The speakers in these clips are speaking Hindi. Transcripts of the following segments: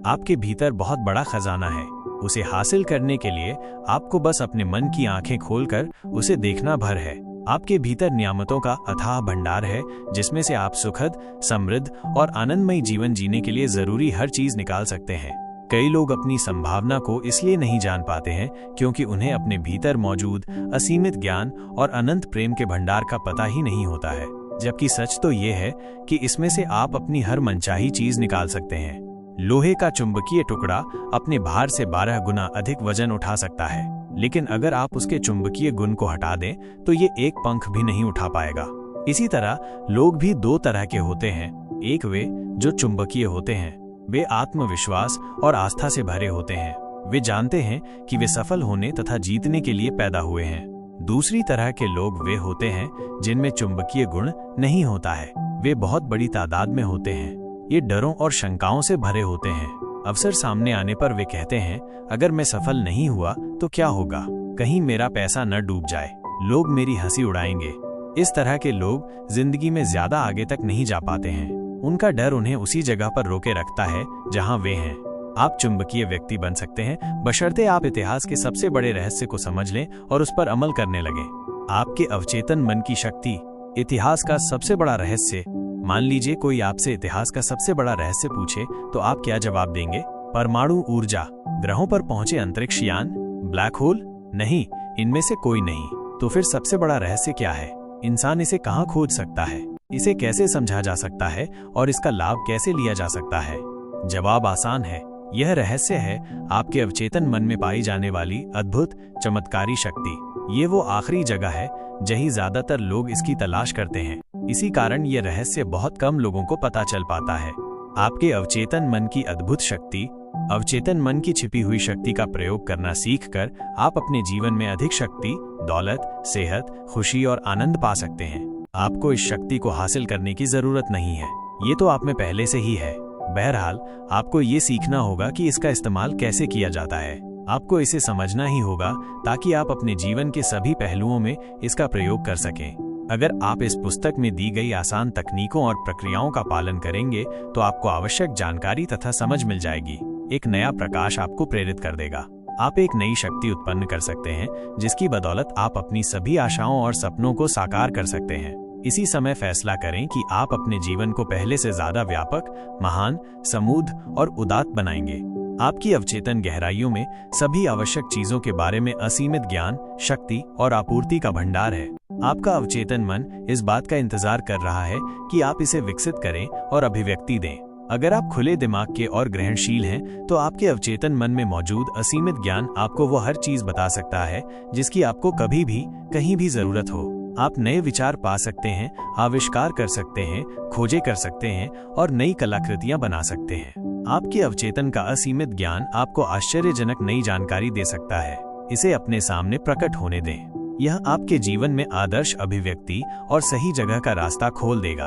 आपके भीतर बहुत बड़ा खजाना है। उसे हासिल करने के लिए आपको बस अपने मन की आंखें खोलकर उसे देखना भर है। आपके भीतर नियामतों का अथाह भंडार है, जिसमें से आप सुखद, समृद्ध और आनंदमयी जीवन जीने के लिए जरूरी हर चीज निकाल सकते हैं। कई लोग अपनी संभावना को इसलिए नहीं जान पाते हैं क्योंकि उन्हें अपने भीतर मौजूद असीमित ज्ञान और अनंत प्रेम के भंडार का पता ही नहीं होता है। जबकि सच तो ये है कि इसमें से आप अपनी हर मनचाही चीज निकाल सकते हैं। लोहे का चुंबकीय टुकड़ा अपने भार से 12 गुना अधिक वजन उठा सकता है, लेकिन अगर आप उसके चुंबकीय गुण को हटा दें तो ये एक पंख भी नहीं उठा पाएगा। इसी तरह लोग भी दो तरह के होते हैं। एक वे जो चुंबकीय होते हैं, वे आत्मविश्वास और आस्था से भरे होते हैं। वे जानते हैं कि वे सफल होने तथा जीतने के लिए पैदा हुए हैं। दूसरी तरह के लोग वे होते हैं जिनमें चुंबकीय गुण नहीं होता है। वे बहुत बड़ी तादाद में होते हैं। ये डरों और शंकाओं से भरे होते हैं। अवसर सामने आने पर वे कहते हैं, अगर मैं सफल नहीं हुआ तो क्या होगा, कहीं मेरा पैसा न डूब जाए, लोग मेरी हंसी उड़ाएंगे। इस तरह के लोग जिंदगी में ज्यादा आगे तक नहीं जा पाते हैं। उनका डर उन्हें उसी जगह पर रोके रखता है जहां वे हैं। आप चुंबकीय व्यक्ति बन सकते हैं बशर्ते आप इतिहास के सबसे बड़े रहस्य को समझ लें और उस पर अमल करने लगें। आपके अवचेतन मन की शक्ति इतिहास का सबसे बड़ा रहस्य। मान लीजिए कोई आपसे इतिहास का सबसे बड़ा रहस्य पूछे तो आप क्या जवाब देंगे? परमाणु ऊर्जा, ग्रहों पर पहुंचे अंतरिक्ष यान, ब्लैक होल? नहीं, इनमें से कोई नहीं। तो फिर सबसे बड़ा रहस्य क्या है? इंसान इसे कहाँ खोज सकता है? इसे कैसे समझा जा सकता है और इसका लाभ कैसे लिया जा सकता है? जवाब आसान है। यह रहस्य है आपके अवचेतन मन में पाई जाने वाली अद्भुत चमत्कारी शक्ति। ये वो आखिरी जगह है जहीं ज्यादातर लोग इसकी तलाश करते हैं। इसी कारण ये रहस्य बहुत कम लोगों को पता चल पाता है। आपके अवचेतन मन की अद्भुत शक्ति। अवचेतन मन की छिपी हुई शक्ति का प्रयोग करना सीखकर आप अपने जीवन में अधिक शक्ति, दौलत, सेहत, खुशी और आनंद पा सकते हैं। आपको इस शक्ति को हासिल करने की जरूरत नहीं है, ये तो आप में पहले से ही है। बहरहाल आपको ये सीखना होगा कि इसका इस्तेमाल कैसे किया जाता है। आपको इसे समझना ही होगा ताकि आप अपने जीवन के सभी पहलुओं में इसका प्रयोग कर सकें। अगर आप इस पुस्तक में दी गई आसान तकनीकों और प्रक्रियाओं का पालन करेंगे तो आपको आवश्यक जानकारी तथा समझ मिल जाएगी। एक नया प्रकाश आपको प्रेरित कर देगा। आप एक नई शक्ति उत्पन्न कर सकते हैं जिसकी बदौलत आप अपनी सभी आशाओं और सपनों को साकार कर सकते हैं। इसी समय फैसला करें कि आप अपने जीवन को पहले से ज्यादा व्यापक, महान, समृद्ध और उदात्त बनाएंगे। आपकी अवचेतन गहराइयों में सभी आवश्यक चीजों के बारे में असीमित ज्ञान, शक्ति और आपूर्ति का भंडार है। आपका अवचेतन मन इस बात का इंतजार कर रहा है कि आप इसे विकसित करें और अभिव्यक्ति दें। अगर आप खुले दिमाग के और ग्रहणशील हैं तो आपके अवचेतन मन में मौजूद असीमित ज्ञान आपको वो हर चीज बता सकता है जिसकी आपको कभी भी कहीं भी जरूरत हो। आप नए विचार पा सकते हैं, आविष्कार कर सकते हैं, खोजें कर सकते हैं और नई कलाकृतियां बना सकते हैं। आपके अवचेतन का असीमित ज्ञान आपको आश्चर्यजनक नई जानकारी दे सकता है। इसे अपने सामने प्रकट होने दें। यह आपके जीवन में आदर्श अभिव्यक्ति और सही जगह का रास्ता खोल देगा।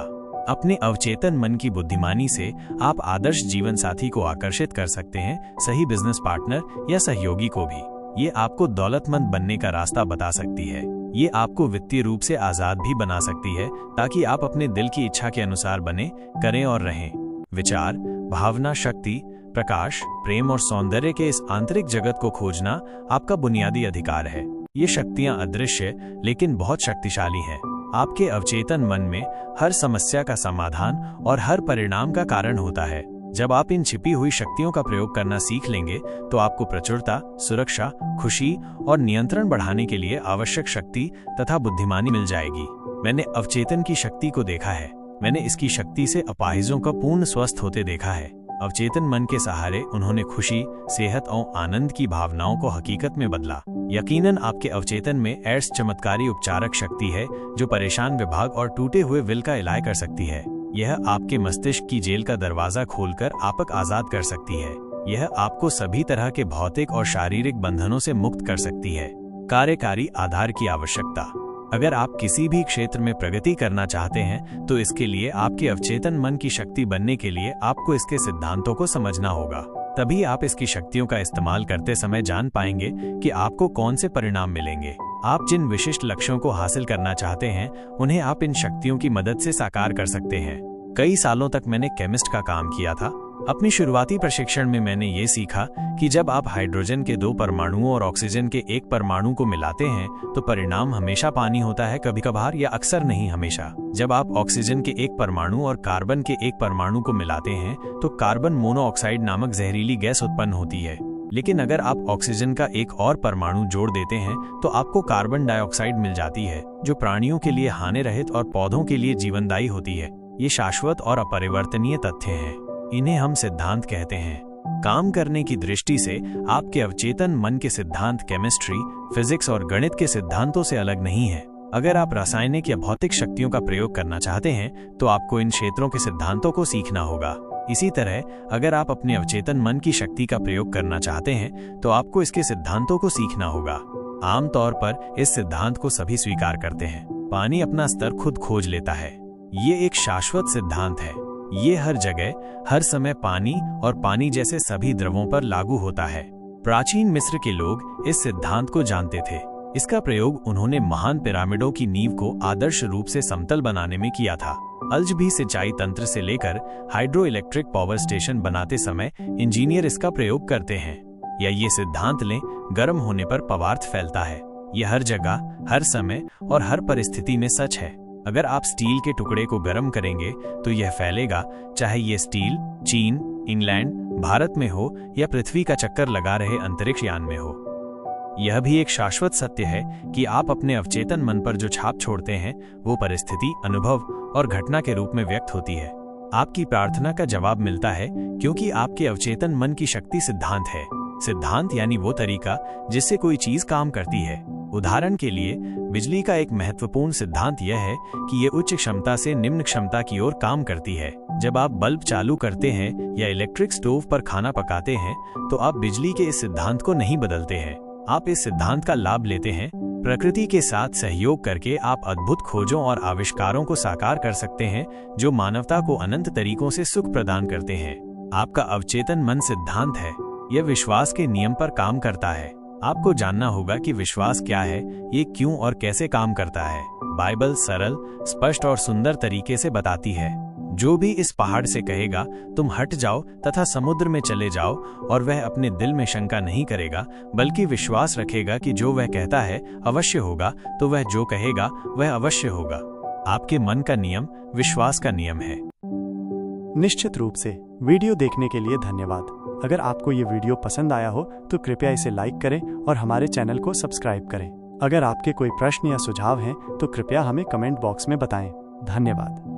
अपने अवचेतन मन की बुद्धिमानी से आप आदर्श जीवन साथी को आकर्षित कर सकते हैं, सही बिजनेस पार्टनर या सहयोगी को भी। ये आपको दौलतमंद बनने का रास्ता बता सकती है। ये आपको वित्तीय रूप से आजाद भी बना सकती है ताकि आप अपने दिल की इच्छा के अनुसार बने, करें और रहें। विचार, भावना, शक्ति, प्रकाश, प्रेम और सौंदर्य के इस आंतरिक जगत को खोजना आपका बुनियादी अधिकार है। ये शक्तियां अदृश्य लेकिन बहुत शक्तिशाली हैं। आपके अवचेतन मन में हर समस्या का समाधान और हर परिणाम का कारण होता है। जब आप इन छिपी हुई शक्तियों का प्रयोग करना सीख लेंगे तो आपको प्रचुरता, सुरक्षा, खुशी और नियंत्रण बढ़ाने के लिए आवश्यक शक्ति तथा बुद्धिमानी मिल जाएगी। मैंने अवचेतन की शक्ति को देखा है। मैंने इसकी शक्ति से अपाहिजों का पूर्ण स्वस्थ होते देखा है। अवचेतन मन के सहारे उन्होंने खुशी, सेहत और आनंद की भावनाओं को हकीकत में बदला। यकीनन आपके अवचेतन में ऐसी चमत्कारी उपचारक शक्ति है जो परेशान विभाग और टूटे हुए विल का इलाज कर सकती है। यह आपके मस्तिष्क की जेल का दरवाजा खोलकर आपक आजाद कर सकती है। यह आपको सभी तरह के भौतिक और शारीरिक बंधनों से मुक्त कर सकती है। कार्यकारी आधार की आवश्यकता। अगर आप किसी भी क्षेत्र में प्रगति करना चाहते हैं तो इसके लिए आपके अवचेतन मन की शक्ति बनने के लिए आपको इसके सिद्धांतों को समझना होगा। तभी आप इसकी शक्तियों का इस्तेमाल करते समय जान पाएंगे कि आपको कौन से परिणाम मिलेंगे। आप जिन विशिष्ट लक्ष्यों को हासिल करना चाहते हैं उन्हें आप इन शक्तियों की मदद से साकार कर सकते हैं। कई सालों तक मैंने केमिस्ट का काम किया था। अपनी शुरुआती प्रशिक्षण में मैंने ये सीखा कि जब आप हाइड्रोजन के 2 परमाणुओं और ऑक्सीजन के 1 परमाणु को मिलाते हैं तो परिणाम हमेशा पानी होता है, कभी कभार या अक्सर नहीं हमेशा। जब आप ऑक्सीजन के 1 परमाणु और कार्बन के 1 परमाणु को मिलाते हैं तो कार्बन मोनोऑक्साइड नामक जहरीली गैस उत्पन्न होती है। लेकिन अगर आप ऑक्सीजन का एक और परमाणु जोड़ देते हैं तो आपको कार्बन डाइऑक्साइड मिल जाती है, जो प्राणियों के लिए हानिरहित और पौधों के लिए जीवनदायी होती है। ये शाश्वत और अपरिवर्तनीय तथ्य हैं। इन्हें हम सिद्धांत कहते हैं। काम करने की दृष्टि से आपके अवचेतन मन के सिद्धांत केमिस्ट्री, फिजिक्स और गणित के सिद्धांतों से अलग नहीं है। अगर आप रासायनिक या भौतिक शक्तियों का प्रयोग करना चाहते हैं तो आपको इन क्षेत्रों के सिद्धांतों को सीखना होगा। इसी तरह अगर आप अपने अवचेतन मन की शक्ति का प्रयोग करना चाहते हैं तो आपको इसके सिद्धांतों को सीखना होगा। आमतौर पर इस सिद्धांत को सभी स्वीकार करते हैं। पानी अपना स्तर खुद खोज लेता है। ये एक शाश्वत सिद्धांत है। ये हर जगह, हर समय पानी और पानी जैसे सभी द्रवों पर लागू होता है। प्राचीन मिस्र के लोग इस सिद्धांत को जानते थे। इसका प्रयोग उन्होंने महान पिरामिडों की नींव को आदर्श रूप से समतल बनाने में किया था। अल्ज भी सिंचाई तंत्र से लेकर हाइड्रो इलेक्ट्रिक पावर स्टेशन बनाते समय इंजीनियर इसका प्रयोग करते हैं। या ये सिद्धांत लें, गर्म होने पर पदार्थ फैलता है। यह हर जगह, हर समय और हर परिस्थिति में सच है। अगर आप स्टील के टुकड़े को गर्म करेंगे तो यह फैलेगा, चाहे ये स्टील चीन, इंग्लैंड, भारत में हो या पृथ्वी का चक्कर लगा रहे अंतरिक्ष यान में हो। यह भी एक शाश्वत सत्य है कि आप अपने अवचेतन मन पर जो छाप छोड़ते हैं वो परिस्थिति, अनुभव और घटना के रूप में व्यक्त होती है। आपकी प्रार्थना का जवाब मिलता है क्योंकि आपके अवचेतन मन की शक्ति सिद्धांत है। सिद्धांत यानी वो तरीका जिससे कोई चीज काम करती है। उदाहरण के लिए बिजली का एक महत्वपूर्ण सिद्धांत यह है कि ये उच्च क्षमता से निम्न क्षमता की ओर काम करती है। जब आप बल्ब चालू करते हैं या इलेक्ट्रिक स्टोव पर खाना पकाते हैं तो आप बिजली के इस सिद्धांत को नहीं बदलते हैं, आप इस सिद्धांत का लाभ लेते हैं। प्रकृति के साथ सहयोग करके आप अद्भुत खोजों और आविष्कारों को साकार कर सकते हैं जो मानवता को अनंत तरीकों से सुख प्रदान करते हैं। आपका अवचेतन मन सिद्धांत है। यह विश्वास के नियम पर काम करता है। आपको जानना होगा कि विश्वास क्या है, ये क्यों और कैसे काम करता है। बाइबल सरल, स्पष्ट और सुंदर तरीके से बताती है। जो भी इस पहाड़ से कहेगा तुम हट जाओ तथा समुद्र में चले जाओ, और वह अपने दिल में शंका नहीं करेगा बल्कि विश्वास रखेगा कि जो वह कहता है अवश्य होगा, तो वह जो कहेगा वह अवश्य होगा। आपके मन का नियम विश्वास का नियम है। निश्चित रूप से। वीडियो देखने के लिए धन्यवाद। अगर आपको ये वीडियो पसंद आया हो तो कृपया इसे लाइक करें और हमारे चैनल को सब्सक्राइब करें। अगर आपके कोई प्रश्न या सुझाव हैं तो कृपया हमें कमेंट बॉक्स में बताएं। धन्यवाद।